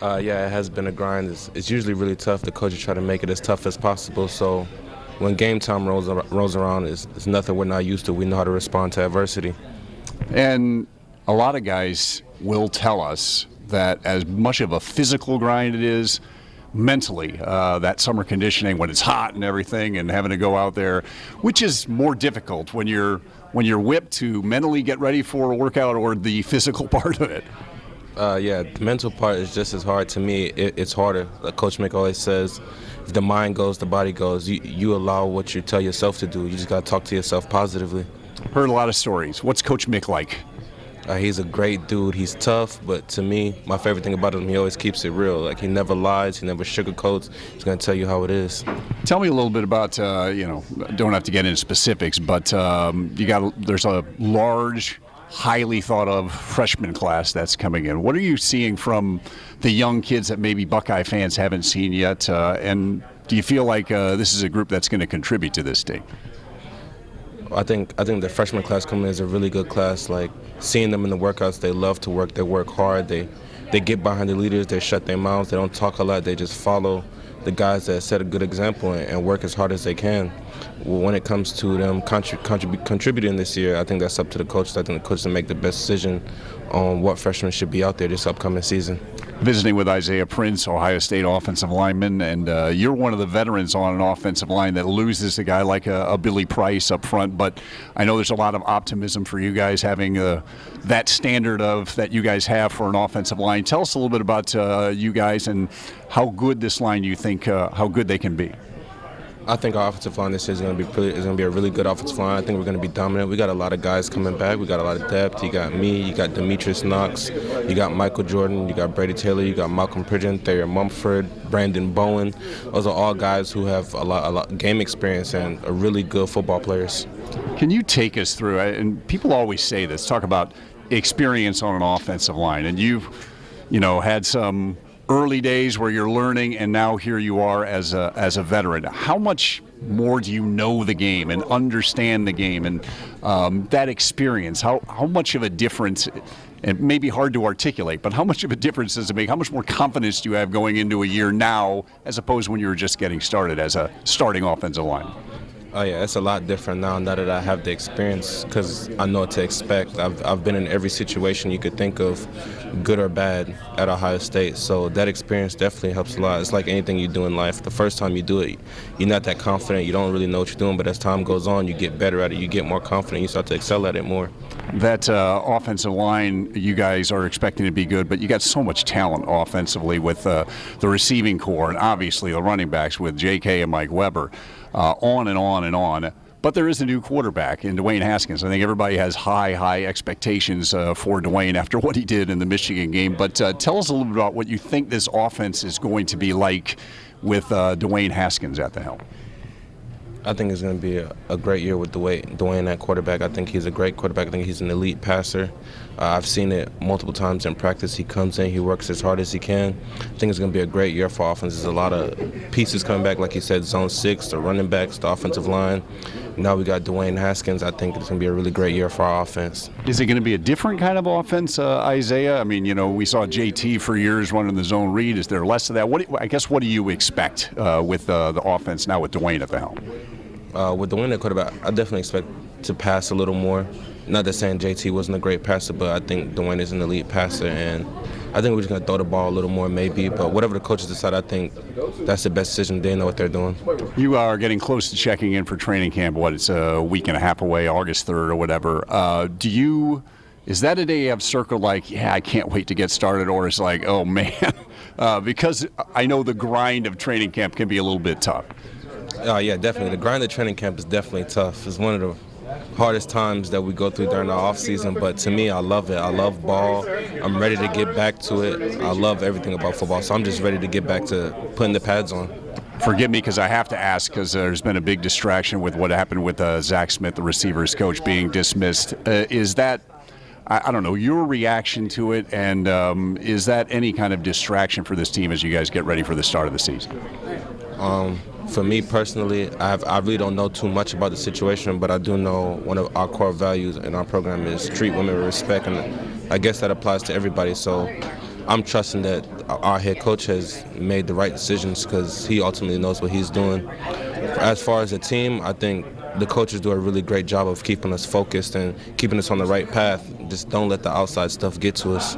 Yeah, it has been a grind. It's usually really tough. The coaches try to make it as tough as possible. So when game time rolls around, it's nothing we're not used to. We know how to respond to adversity. And a lot of guys will tell us that as much of a physical grind it is, mentally, that summer conditioning when it's hot and everything and having to go out there, which is more difficult when you're whipped to mentally get ready for a workout or the physical part of it. Yeah, the mental part is just as hard. To me, it's harder. Like Coach Mick always says, if the mind goes, the body goes. You allow what you tell yourself to do. You just got to talk to yourself positively. Heard a lot of stories. What's Coach Mick like? He's a great dude. He's tough, but to me, my favorite thing about him, he always keeps it real. Like, he never lies. He never sugarcoats. He's going to tell you how it is. Tell me a little bit about, don't have to get into specifics, but there's a large, highly thought of freshman class that's coming in. What are you seeing from the young kids that maybe Buckeye fans haven't seen yet? And do you feel like this is a group that's going to contribute to this team? I think the freshman class coming in is a really good class. Like, seeing them in the workouts, they love to work. They work hard. They get behind the leaders. They shut their mouths. They don't talk a lot. They just follow the guys that set a good example and work as hard as they can. When it comes to them contributing this year, I think that's up to the coaches. I think the coaches will make the best decision on what freshmen should be out there this upcoming season. Visiting with Isaiah Prince, Ohio State offensive lineman, and you're one of the veterans on an offensive line that loses a guy like a Billy Price up front, but I know there's a lot of optimism for you guys having that standard of that you guys have for an offensive line. Tell us a little bit about you guys and how good this line you think, how good they can be. I think our offensive line this year is going to be a really good offensive line. I think we're going to be dominant. We got a lot of guys coming back. We got a lot of depth. You got me. You got Demetrius Knox. You got Michael Jordan. You got Brady Taylor. You got Malcolm Pridgeon, Thayer Mumford, Brandon Bowen. Those are all guys who have a lot game experience and are really good football players. Can you take us through? And people always say this. Talk about experience on an offensive line, and you've had some early days where you're learning, and now here you are as a veteran. How much more do you know the game and understand the game and that experience? How much of a difference, and it may be hard to articulate, but how much of a difference does it make? How much more confidence do you have going into a year now as opposed to when you were just getting started as a starting offensive lineman? Oh yeah, it's a lot different now that I have the experience because I know what to expect. I've been in every situation you could think of, good or bad, at Ohio State. So that experience definitely helps a lot. It's like anything you do in life. The first time you do it, you're not that confident. You don't really know what you're doing. But as time goes on, you get better at it. You get more confident. You start to excel at it more. That offensive line, you guys are expecting to be good, but you got so much talent offensively with the receiving core and obviously the running backs with J.K. and Mike Weber. On and on and on. But there is a new quarterback in Dwayne Haskins. I think everybody has high expectations for Dwayne after what he did in the Michigan game. But tell us a little bit about what you think this offense is going to be like with Dwayne Haskins at the helm. I think it's going to be a great year with Dwayne at quarterback. I think he's a great quarterback. I think he's an elite passer. I've seen it multiple times in practice. He comes in, he works as hard as he can. I think it's going to be a great year for offense. There's a lot of pieces coming back, like you said, zone 6, the running backs, the offensive line. Now we got Dwayne Haskins. I think it's going to be a really great year for our offense. Is it going to be a different kind of offense, Isaiah? I mean, we saw JT for years running the zone read. Is there less of that? What do you expect with the offense now with Dwayne at the helm? With Dwayne at quarterback, I definitely expect to pass a little more. Not that saying JT wasn't a great passer, but I think Dwayne is an elite passer, and I think we're just going to throw the ball a little more maybe. But whatever the coaches decide, I think that's the best decision. They know what they're doing. You are getting close to checking in for training camp. It's a week and a half away, August 3rd or whatever. Is that a day you have circled like, yeah, I can't wait to get started, or is like, oh, man, because I know the grind of training camp can be a little bit tough. Yeah, definitely. The grind of training camp is definitely tough. It's one of the hardest times that we go through during the off season, but to me, I love it. I love ball. I'm ready to get back to it. I love everything about football, so I'm just ready to get back to putting the pads on. Forgive me because I have to ask, because there's been a big distraction with what happened with Zach Smith, the receivers coach, being dismissed. Is that, I don't know, your reaction to it, and is that any kind of distraction for this team as you guys get ready for the start of the season? For me personally, I really don't know too much about the situation, but I do know one of our core values in our program is treat women with respect, and I guess that applies to everybody. So I'm trusting that our head coach has made the right decisions because he ultimately knows what he's doing. As far as the team, I think the coaches do a really great job of keeping us focused and keeping us on the right path. Just don't let the outside stuff get to us.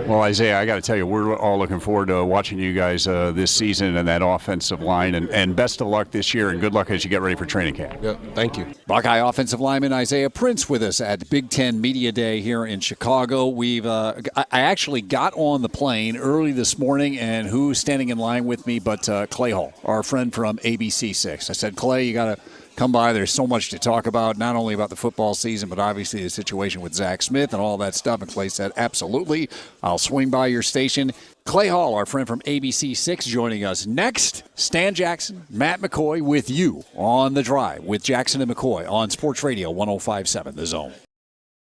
Well, Isaiah, I got to tell you, we're all looking forward to watching you guys this season and that offensive line. And best of luck this year, and good luck as you get ready for training camp. Yeah, thank you. Buckeye offensive lineman Isaiah Prince with us at Big Ten Media Day here in Chicago. I actually got on the plane early this morning, and who's standing in line with me but Clay Hall, our friend from ABC6. I said, Clay, you got to come by. There's so much to talk about, not only about the football season, but obviously the situation with Zach Smith and all that stuff. And Clay said, absolutely, I'll swing by your station. Clay Hall, our friend from ABC6, joining us next. Stan Jackson, Matt McCoy with you on The Drive with Jackson and McCoy on Sports Radio 105.7 The Zone.